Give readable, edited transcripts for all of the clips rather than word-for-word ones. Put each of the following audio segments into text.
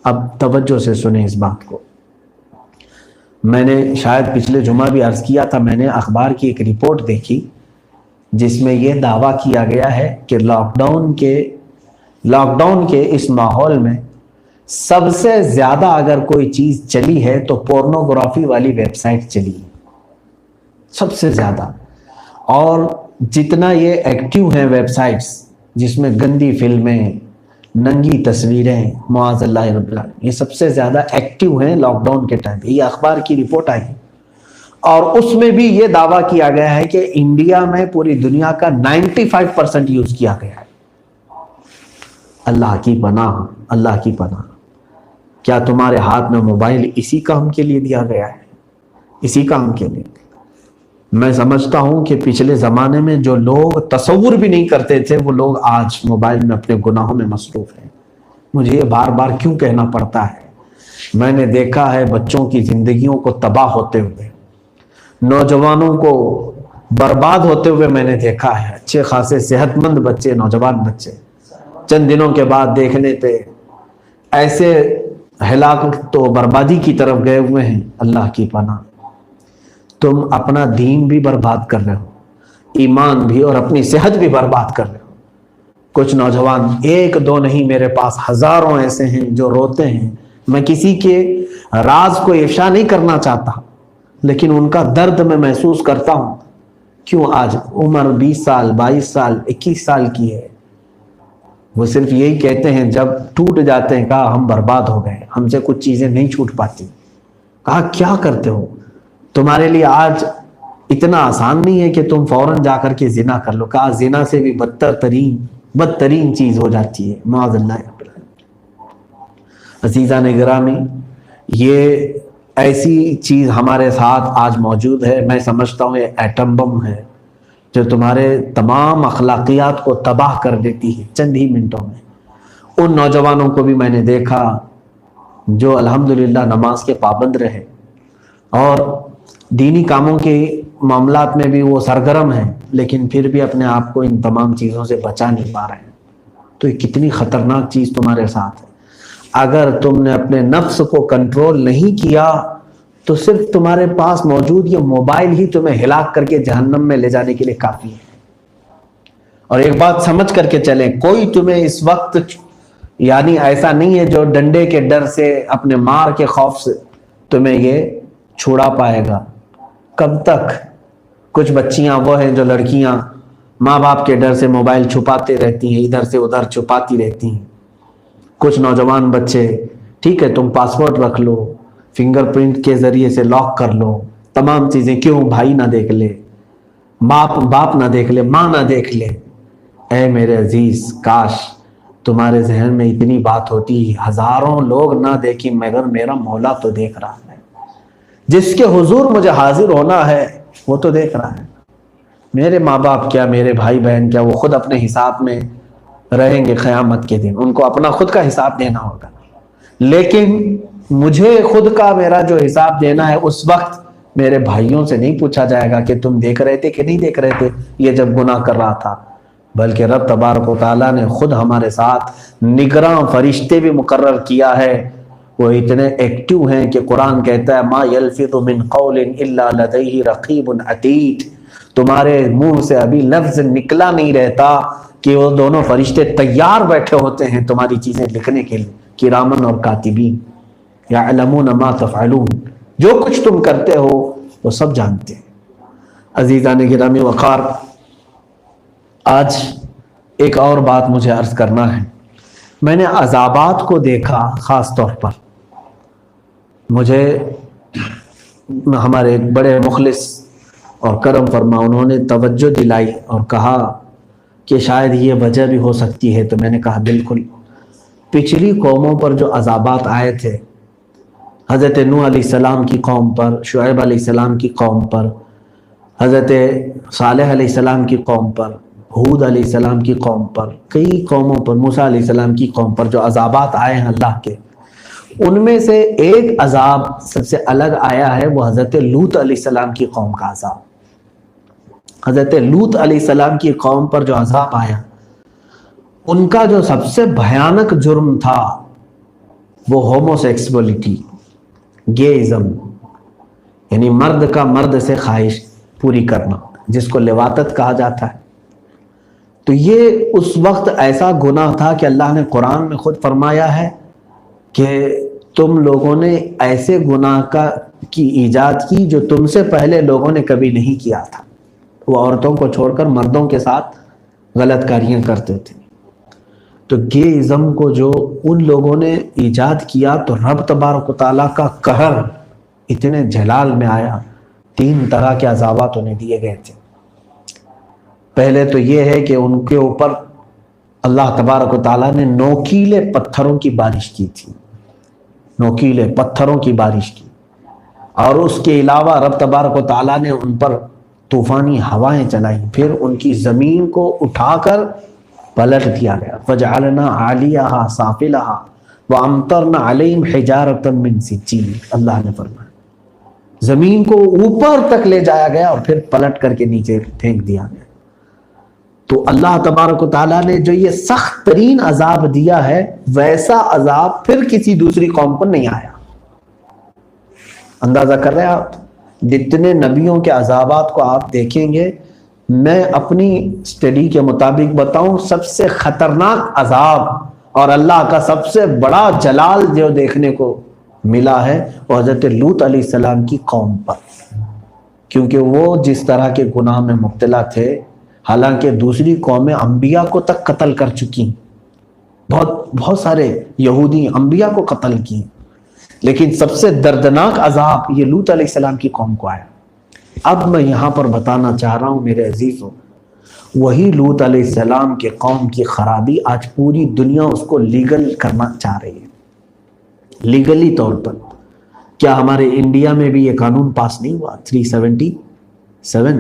اب توجہ سے سنیں اس بات کو. میں نے شاید پچھلے جمعہ بھی عرض کیا تھا، میں نے اخبار کی ایک رپورٹ دیکھی جس میں یہ دعویٰ کیا گیا ہے کہ لاک ڈاؤن کے اس ماحول میں سب سے زیادہ اگر کوئی چیز چلی ہے تو پورنوگرافی والی ویب سائٹ چلی ہے سب سے زیادہ. اور جتنا یہ ایکٹیو ہیں ویب سائٹس جس میں گندی فلمیں، ننگی تصویریں، معاذ اللہ رب العالمین، یہ سب سے زیادہ ایکٹیو ہیں لاک ڈاؤن کے ٹائم پہ. یہ اخبار کی رپورٹ آئی اور اس میں بھی یہ دعویٰ کیا گیا ہے کہ انڈیا میں پوری دنیا کا 95% یوز کیا گیا ہے. اللہ کی پناہ، اللہ کی پناہ. کیا تمہارے ہاتھ میں موبائل اسی کام کے لیے دیا گیا ہے؟ اسی کام کے لیے. میں سمجھتا ہوں کہ پچھلے زمانے میں جو لوگ تصور بھی نہیں کرتے تھے وہ لوگ آج موبائل میں اپنے گناہوں میں مصروف ہیں. مجھے یہ بار بار کیوں کہنا پڑتا ہے؟ میں نے دیکھا ہے بچوں کی زندگیوں کو تباہ ہوتے ہوئے، نوجوانوں کو برباد ہوتے ہوئے میں نے دیکھا ہے. اچھے خاصے صحت مند بچے، نوجوان بچے چند دنوں کے بعد دیکھنے پہ ایسے ہلاکت و بربادی کی طرف گئے ہوئے ہیں. اللہ کی پناہ. تم اپنا دین بھی برباد کر رہے ہو، ایمان بھی، اور اپنی صحت بھی برباد کر رہے ہو. کچھ نوجوان، ایک دو نہیں، میرے پاس ہزاروں ایسے ہیں جو روتے ہیں. میں کسی کے راز کو افشا نہیں کرنا چاہتا لیکن ان کا درد میں محسوس کرتا ہوں. کیوں آج عمر 20 سال 22 سال 21 سال کی ہے، وہ صرف یہی کہتے ہیں جب ٹوٹ جاتے ہیں، کہا ہم برباد ہو گئے، ہم سے کچھ چیزیں نہیں چھوٹ پاتی. کہا کیا کرتے ہو؟ تمہارے لیے آج اتنا آسان نہیں ہے کہ تم فوراً جا کر کے زنا کر لو. کہا زنا سے بھی بدترین چیز ہو جاتی ہے، معاذ اللہ. عزیزان گرامی، یہ ایسی چیز ہمارے ساتھ آج موجود ہے. میں سمجھتا ہوں یہ ایٹم بم ہے جو تمہارے تمام اخلاقیات کو تباہ کر دیتی ہے چند ہی منٹوں میں. ان نوجوانوں کو بھی میں نے دیکھا جو الحمدللہ نماز کے پابند رہے اور دینی کاموں کے معاملات میں بھی وہ سرگرم ہیں، لیکن پھر بھی اپنے آپ کو ان تمام چیزوں سے بچا نہیں پا رہے ہیں. تو یہ کتنی خطرناک چیز تمہارے ساتھ ہے. اگر تم نے اپنے نفس کو کنٹرول نہیں کیا تو صرف تمہارے پاس موجود یہ موبائل ہی تمہیں ہلاک کر کے جہنم میں لے جانے کے لیے کافی ہے. اور ایک بات سمجھ کر کے چلیں، کوئی تمہیں اس وقت یعنی ایسا نہیں ہے جو ڈنڈے کے ڈر سے، اپنے مار کے خوف سے تمہیں یہ چھڑا پائے گا. کب تک؟ کچھ بچیاں وہ ہیں جو لڑکیاں ماں باپ کے ڈر سے موبائل چھپاتے رہتی ہیں، ادھر سے ادھر چھپاتی رہتی ہیں. کچھ نوجوان بچے، ٹھیک ہے تم پاسورڈ رکھ لو، فنگر پرنٹ کے ذریعے سے لاک کر لو تمام چیزیں. کیوں؟ بھائی نہ دیکھ لے، باپ نہ دیکھ لے، ماں نہ دیکھ لے. اے میرے عزیز، کاش تمہارے ذہن میں اتنی بات ہوتی، ہزاروں لوگ نہ دیکھیں مگر میرا مولا تو دیکھ رہا ہے. جس کے حضور مجھے حاضر ہونا ہے وہ تو دیکھ رہا ہے. میرے ماں باپ کیا، میرے بھائی بہن کیا، وہ خود اپنے حساب میں رہیں گے قیامت کے دن. ان کو اپنا خود کا حساب دینا ہوگا. لیکن مجھے خود کا میرا جو حساب دینا ہے اس وقت میرے بھائیوں سے نہیں پوچھا جائے گا کہ تم دیکھ رہے تھے کہ نہیں دیکھ رہے تھے یہ جب گناہ کر رہا تھا، بلکہ رب تبارک و تعالیٰ نے خود ہمارے ساتھ نگراں فرشتے بھی مقرر کیا ہے. وہ اتنے ایکٹیو ہیں کہ قرآن کہتا ہے ما یلفظ من قول الا لدیہ رقیب عتید. تمہارے منہ سے ابھی لفظ نکلا نہیں رہتا کہ وہ دونوں فرشتے تیار بیٹھے ہوتے ہیں تمہاری چیزیں لکھنے کے لیے. کرامن اور کاتبین یعلمون ما تفعلون. جو کچھ تم کرتے ہو وہ سب جانتے ہیں. عزیزان گرامی وقار، آج ایک اور بات مجھے عرض کرنا ہے. میں نے عذابات کو دیکھا، خاص طور پر مجھے ہمارے ایک بڑے مخلص اور کرم فرما انہوں نے توجہ دلائی اور کہا کہ شاید یہ وجہ بھی ہو سکتی ہے. تو میں نے کہا بالکل. پچھلی قوموں پر جو عذابات آئے تھے، حضرت نوح علیہ السلام کی قوم پر، شعیب علیہ السلام کی قوم پر، حضرت صالح علیہ السلام کی قوم پر، ہود علیہ السلام کی قوم پر، کئی قوموں پر، موسیٰ علیہ السلام کی قوم پر جو عذابات آئے ہیں اللہ کے، ان میں سے ایک عذاب سب سے الگ آیا ہے. وہ حضرت لوط علیہ السلام کی قوم کا عذاب. حضرت لوط علیہ السلام کی قوم پر جو عذاب آیا، ان کا جو سب سے بھیانک جرم تھا وہ ہوموسیکسولیٹی، گےازم، یعنی مرد کا مرد سے خواہش پوری کرنا، جس کو لواطت کہا جاتا ہے. تو یہ اس وقت ایسا گناہ تھا کہ اللہ نے قرآن میں خود فرمایا ہے کہ تم لوگوں نے ایسے گناہ کی ایجاد کی جو تم سے پہلے لوگوں نے کبھی نہیں کیا تھا. وہ عورتوں کو چھوڑ کر مردوں کے ساتھ غلط کاریاں کرتے تھے. تو گےازم کو جو ان لوگوں نے ایجاد کیا تو رب تبارک و تعالیٰ کا قہر اتنے جلال میں آیا. 3 طرح کے عذابات انہیں دیے گئے تھے. پہلے تو یہ ہے کہ ان کے اوپر اللہ تبارک و تعالیٰ نے نوکیلے پتھروں کی بارش کی تھی، نوکیلے پتھروں کی بارش کی. اور اس کے علاوہ رب تبارک و تعالیٰ نے ان پر طوفانی ہوائیں چلائیں، پھر ان کی زمین کو اٹھا کر پلٹ دیا گیا. فَجَعَلْنَا عَالِيَهَا سَافِلَهَا وَأَمْطَرْنَا عَلَيْهِمْ حِجَارَةً مِّن سِجِّيلٍ. اللہ نے فرمایا زمین کو اوپر تک لے جایا گیا اور پھر پلٹ کر کے نیچے پھینک دیا گیا. تو اللہ تبارک و تعالیٰ نے جو یہ سخت ترین عذاب دیا ہے، ویسا عذاب پھر کسی دوسری قوم کو نہیں آیا. اندازہ کر رہے ہیں آپ؟ جتنے نبیوں کے عذابات کو آپ دیکھیں گے، میں اپنی اسٹڈی کے مطابق بتاؤں، سب سے خطرناک عذاب اور اللہ کا سب سے بڑا جلال جو دیکھنے کو ملا ہے وہ حضرت لوط علیہ السلام کی قوم پر. کیونکہ وہ جس طرح کے گناہ میں مبتلا تھے، حالانکہ دوسری قومیں انبیاء کو تک قتل کر چکی، بہت سارے یہودی انبیاء کو قتل کیے، لیکن سب سے دردناک عذاب یہ لوط علیہ السلام کی قوم کو آیا. اب میں یہاں پر بتانا چاہ رہا ہوں میرے عزیزوں، وہی لوط علیہ السلام کے قوم کی خرابی آج پوری دنیا اس کو لیگل کرنا چاہ رہی ہے. لیگلی طور پر کیا ہمارے انڈیا میں بھی یہ قانون پاس نہیں ہوا 377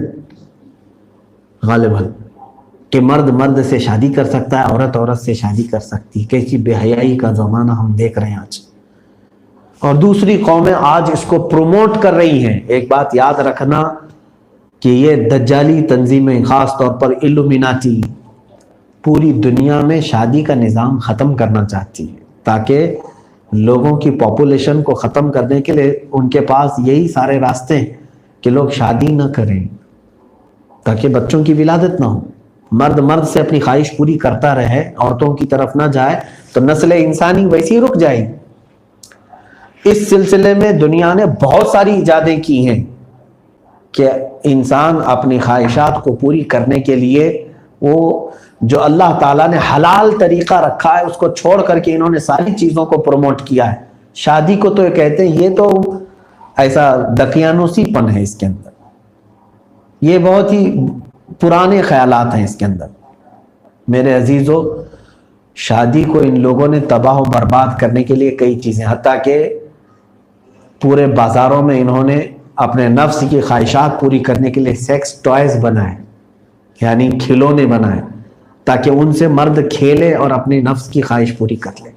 غالباً کہ مرد مرد سے شادی کر سکتا ہے، عورت عورت سے شادی کر سکتی ہے؟ کیسی بے حیائی کا زمانہ ہم دیکھ رہے ہیں آج. اور دوسری قومیں آج اس کو پروموٹ کر رہی ہیں. ایک بات یاد رکھنا کہ یہ دجالی تنظیمیں، خاص طور پر الومیناتی، پوری دنیا میں شادی کا نظام ختم کرنا چاہتی ہے، تاکہ لوگوں کی پاپولیشن کو ختم کرنے کے لیے ان کے پاس یہی سارے راستے ہیں کہ لوگ شادی نہ کریں تاکہ بچوں کی ولادت نہ ہو. مرد مرد سے اپنی خواہش پوری کرتا رہے، عورتوں کی طرف نہ جائے، تو نسل انسانی ویسی رک جائے. اس سلسلے میں دنیا نے بہت ساری ایجادیں کی ہیں کہ انسان اپنی خواہشات کو پوری کرنے کے لیے وہ جو اللہ تعالیٰ نے حلال طریقہ رکھا ہے اس کو چھوڑ کر کے انہوں نے ساری چیزوں کو پروموٹ کیا ہے. شادی کو تو یہ کہتے ہیں، یہ تو ایسا دقیانوسی پن ہے اس کے اندر، یہ بہت ہی پرانے خیالات ہیں اس کے اندر. میرے عزیزو، شادی کو ان لوگوں نے تباہ و برباد کرنے کے لیے کئی چیزیں، حتیٰ کہ پورے بازاروں میں انہوں نے اپنے نفس کی خواہشات پوری کرنے کے لیے سیکس ٹوائز بنائے، یعنی کھلونے بنائے تاکہ ان سے مرد کھیلے اور اپنی نفس کی خواہش پوری کر لے.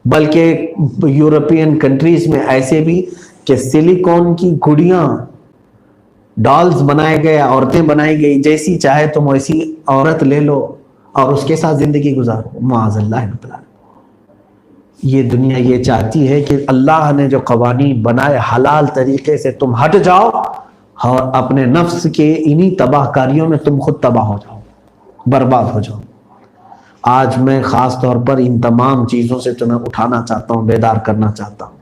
بلکہ یورپین کنٹریز میں ایسے بھی کہ سلیکون کی گڑیاں، ڈالز بنائے گئے، عورتیں بنائی گئی، جیسی چاہے تم ویسی عورت لے لو اور اس کے ساتھ زندگی گزارو. معاذ اللہ رب العالمین. یہ دنیا یہ چاہتی ہے کہ اللہ نے جو قوانین بنائے حلال طریقے سے تم ہٹ جاؤ اور اپنے نفس کے انہی تباہ کاریوں میں تم خود تباہ ہو جاؤ، برباد ہو جاؤ. آج میں خاص طور پر ان تمام چیزوں سے تمہیں اٹھانا چاہتا ہوں، بیدار کرنا چاہتا ہوں.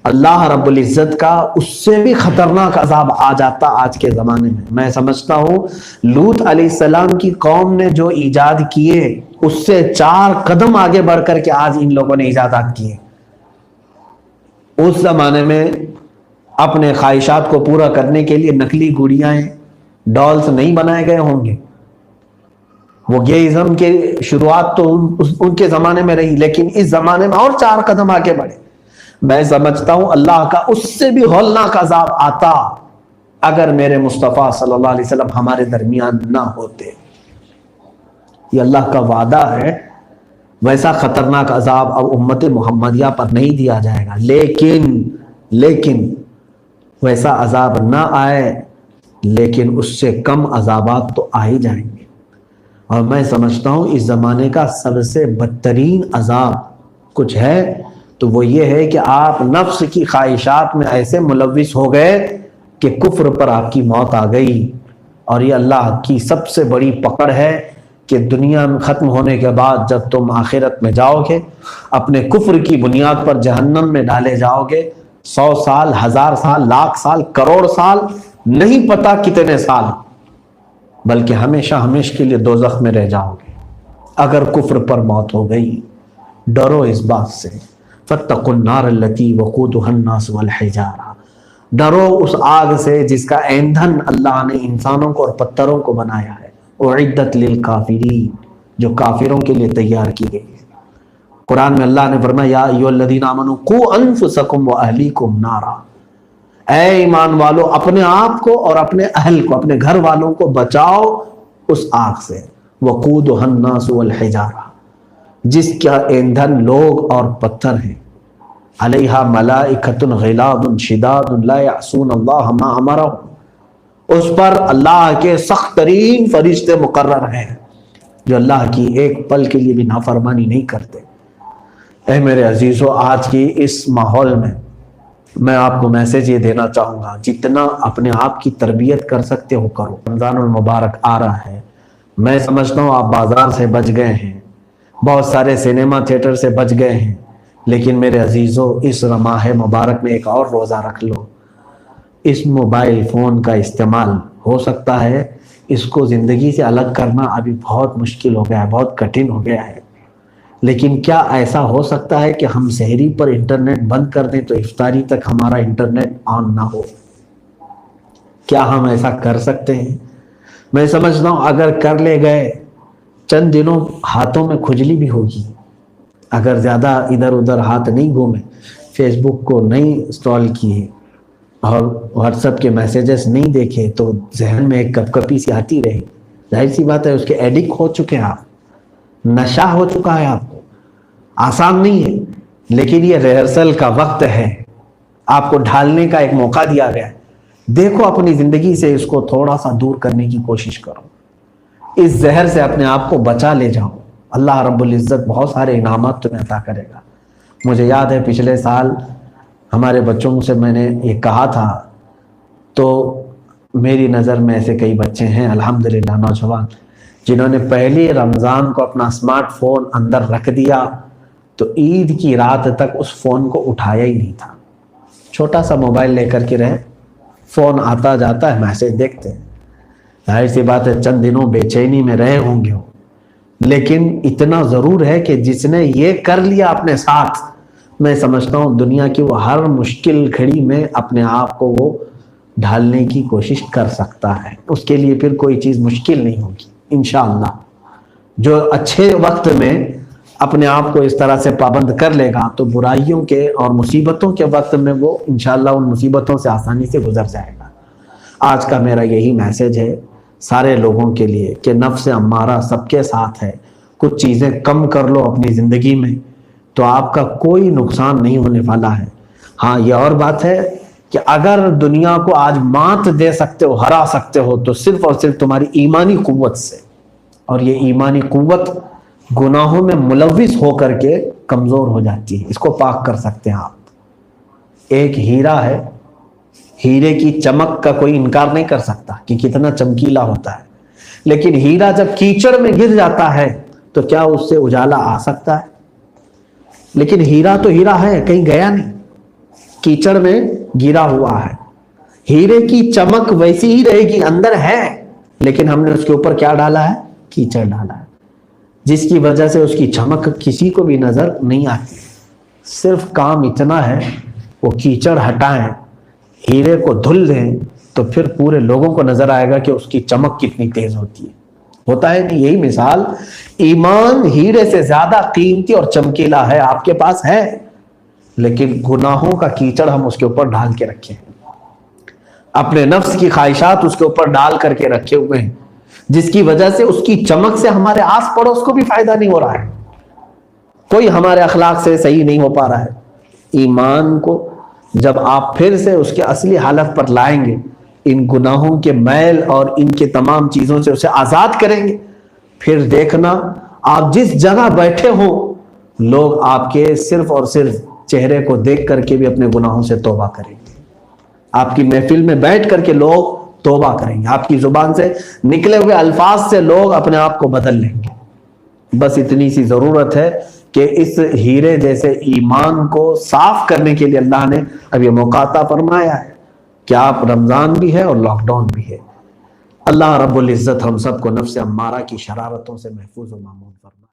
اللہ رب العزت کا اس سے بھی خطرناک عذاب آ جاتا آج کے زمانے میں. میں سمجھتا ہوں لوط علیہ السلام کی قوم نے جو ایجاد کیے اس سے 4 قدم آگے بڑھ کر کے آج ان لوگوں نے ایجادات کیے. اس زمانے میں اپنے خواہشات کو پورا کرنے کے لیے نکلی گڑیاں، ڈالز نہیں بنائے گئے ہوں گے. وہ گےازم کے شروعات تو ان کے زمانے میں رہی، لیکن اس زمانے میں اور 4 قدم آگے بڑھے. میں سمجھتا ہوں اللہ کا اس سے بھی ہولناک عذاب آتا اگر میرے مصطفیٰ صلی اللہ علیہ وسلم ہمارے درمیان نہ ہوتے. یہ اللہ کا وعدہ ہے. ویسا خطرناک عذاب اب امت محمدیہ پر نہیں دیا جائے گا، لیکن ویسا عذاب نہ آئے، لیکن اس سے کم عذابات تو آ ہی جائیں گے. اور میں سمجھتا ہوں اس زمانے کا سب سے بدترین عذاب کچھ ہے تو وہ یہ ہے کہ آپ نفس کی خواہشات میں ایسے ملوث ہو گئے کہ کفر پر آپ کی موت آ گئی. اور یہ اللہ کی سب سے بڑی پکڑ ہے کہ دنیا میں ختم ہونے کے بعد جب تم آخرت میں جاؤ گے اپنے کفر کی بنیاد پر جہنم میں ڈالے جاؤ گے. 100 سال، 1000 سال، لاکھ سال، کروڑ سال، نہیں پتا کتنے سال، بلکہ ہمیشہ ہمیشہ کے لیے دوزخ میں رہ جاؤ گے اگر کفر پر موت ہو گئی. ڈرو اس بات سے. فاتقوا النار التي وقودها الناس والحجارہ، ڈرو اس آگ سے جس کا ایندھن اللہ نے انسانوں کو اور پتھروں کو بنایا ہے. اعدت للکافرین، جو کافروں کے لیے تیار کی گئی ہے. قرآن میں اللہ نے فرمایا یا ایھا الذین آمنوا قوا انفسکم واہلیکم نارا، اے ایمان والو اپنے آپ کو اور اپنے اہل کو، اپنے گھر والوں کو بچاؤ اس آگ سے. وقودها الناس والحجارہ، جس کا ایندھن لوگ اور پتھر ہیں. علیہا ملائکۃ غلاظ شداد لا یعصون اللہ ما امرہم، اس پر اللہ کے سخت ترین فرشتے مقرر ہیں جو اللہ کی ایک پل کے لیے بھی نافرمانی نہیں کرتے. اے میرے عزیزو، آج کی اس ماحول میں آپ کو میسج یہ دینا چاہوں گا، جتنا اپنے آپ کی تربیت کر سکتے ہو کرو. رمضان المبارک آ رہا ہے، میں سمجھتا ہوں آپ بازار سے بچ گئے ہیں، بہت سارے سینما تھیٹر سے بچ گئے ہیں، لیکن میرے عزیزو اس ماہ مبارک میں ایک اور روزہ رکھ لو. اس موبائل فون کا استعمال ہو سکتا ہے اس کو زندگی سے الگ کرنا ابھی بہت مشکل ہو گیا ہے، بہت کٹھن ہو گیا ہے، لیکن کیا ایسا ہو سکتا ہے کہ ہم سحری پر انٹرنیٹ بند کر دیں تو افطاری تک ہمارا انٹرنیٹ آن نہ ہو؟ کیا ہم ایسا کر سکتے ہیں؟ میں سمجھتا ہوں اگر کر لے گئے چند دنوں ہاتھوں میں کھجلی بھی ہوگی. اگر زیادہ ادھر ادھر ہاتھ نہیں گھومے، فیس بک کو نہیں انسٹال کیے اور واٹس ایپ کے میسیجز نہیں دیکھے تو ذہن میں ایک کپ کپی سی آتی رہی. ظاہر سی بات ہے اس کے ایڈکٹ ہو چکے ہیں آپ، نشہ ہو چکا ہے آپ کو. آسان نہیں ہے، لیکن یہ ریہرسل کا وقت ہے، آپ کو ڈھالنے کا ایک موقع دیا گیا ہے. دیکھو اپنی زندگی سے اس کو تھوڑا سا دور کرنے کی کوشش کرو، اس زہر سے اپنے آپ کو بچا لے جاؤ. اللہ رب العزت بہت سارے انعامات تمہیں عطا کرے گا. مجھے یاد ہے پچھلے سال ہمارے بچوں سے میں نے یہ کہا تھا، تو میری نظر میں ایسے کئی بچے ہیں الحمدللہ نوجوان جنہوں نے پہلی رمضان کو اپنا اسمارٹ فون اندر رکھ دیا تو عید کی رات تک اس فون کو اٹھایا ہی نہیں تھا. چھوٹا سا موبائل لے کر کے رہے، فون آتا جاتا ہے، میسج دیکھتے ہیں. ظاہر سی بات ہے چند دنوں بے چینی میں رہے ہوں گے، لیکن اتنا ضرور ہے کہ جس نے یہ کر لیا اپنے ساتھ، میں سمجھتا ہوں دنیا کی وہ ہر مشکل گھڑی میں اپنے آپ کو وہ ڈھالنے کی کوشش کر سکتا ہے. اس کے لیے پھر کوئی چیز مشکل نہیں ہوگی انشاءاللہ. جو اچھے وقت میں اپنے آپ کو اس طرح سے پابند کر لے گا تو برائیوں کے اور مصیبتوں کے وقت میں وہ انشاءاللہ ان مصیبتوں سے آسانی سے گزر جائے گا. آج کا میرا یہی میسج ہے سارے لوگوں کے لیے کہ نفس امارہ سب کے ساتھ ہے. کچھ چیزیں کم کر لو اپنی زندگی میں تو آپ کا کوئی نقصان نہیں ہونے والا ہے. ہاں یہ اور بات ہے کہ اگر دنیا کو آج مات دے سکتے ہو، ہرا سکتے ہو، تو صرف اور صرف تمہاری ایمانی قوت سے. اور یہ ایمانی قوت گناہوں میں ملوث ہو کر کے کمزور ہو جاتی ہے. اس کو پاک کر سکتے ہیں آپ. ایک ہیرا ہے، ہیرے کی چمک کا کوئی انکار نہیں کر سکتا کہ کتنا چمکیلا ہوتا ہے، لیکن ہیرا جب کیچڑ میں گر جاتا ہے تو کیا اس سے اجالا آ سکتا ہے؟ لیکن ہیرا تو ہیرا ہے، کہیں گیا نہیں، کیچڑ میں گرا ہوا ہے. ہیرے کی چمک ویسی ہی رہے گی، اندر ہے، لیکن ہم نے اس کے اوپر کیا ڈالا ہے؟ کیچڑ ڈالا ہے، جس کی وجہ سے اس کی چمک کسی کو بھی نظر نہیں آتی. صرف کام اتنا ہے وہ کیچڑ ہٹائیں، ہیرے کو دھل دیں تو پھر پورے لوگوں کو نظر آئے گا کہ اس کی چمک کتنی تیز ہوتی ہے. ہوتا ہے نہیں؟ یہی مثال ایمان ہیرے سے زیادہ قیمتی اور چمکیلا ہے، آپ کے پاس ہے، لیکن گناہوں کا کیچڑ ہم اس کے اوپر ڈال کے رکھے ہیں، اپنے نفس کی خواہشات اس کے اوپر ڈال کر کے رکھے ہوئے ہیں، جس کی وجہ سے اس کی چمک سے ہمارے آس پڑوس کو بھی فائدہ نہیں ہو رہا ہے، کوئی ہمارے اخلاق سے صحیح نہیں ہو پا رہا ہے. ایمان کو جب آپ پھر سے اس کے اصلی حالت پر لائیں گے، ان گناہوں کے میل اور ان کے تمام چیزوں سے اسے آزاد کریں گے، پھر دیکھنا آپ جس جگہ بیٹھے ہوں لوگ آپ کے صرف اور صرف چہرے کو دیکھ کر کے بھی اپنے گناہوں سے توبہ کریں گے، آپ کی محفل میں بیٹھ کر کے لوگ توبہ کریں گے، آپ کی زبان سے نکلے ہوئے الفاظ سے لوگ اپنے آپ کو بدل لیں گے۔ بس اتنی سی ضرورت ہے کہ اس ہیرے جیسے ایمان کو صاف کرنے کے لیے اللہ نے اب یہ موقع عطا فرمایا ہے کہ آپ رمضان بھی ہے اور لاک ڈاؤن بھی ہے۔ اللہ رب العزت ہم سب کو نفس امارہ کی شرارتوں سے محفوظ و مامون فرمائے۔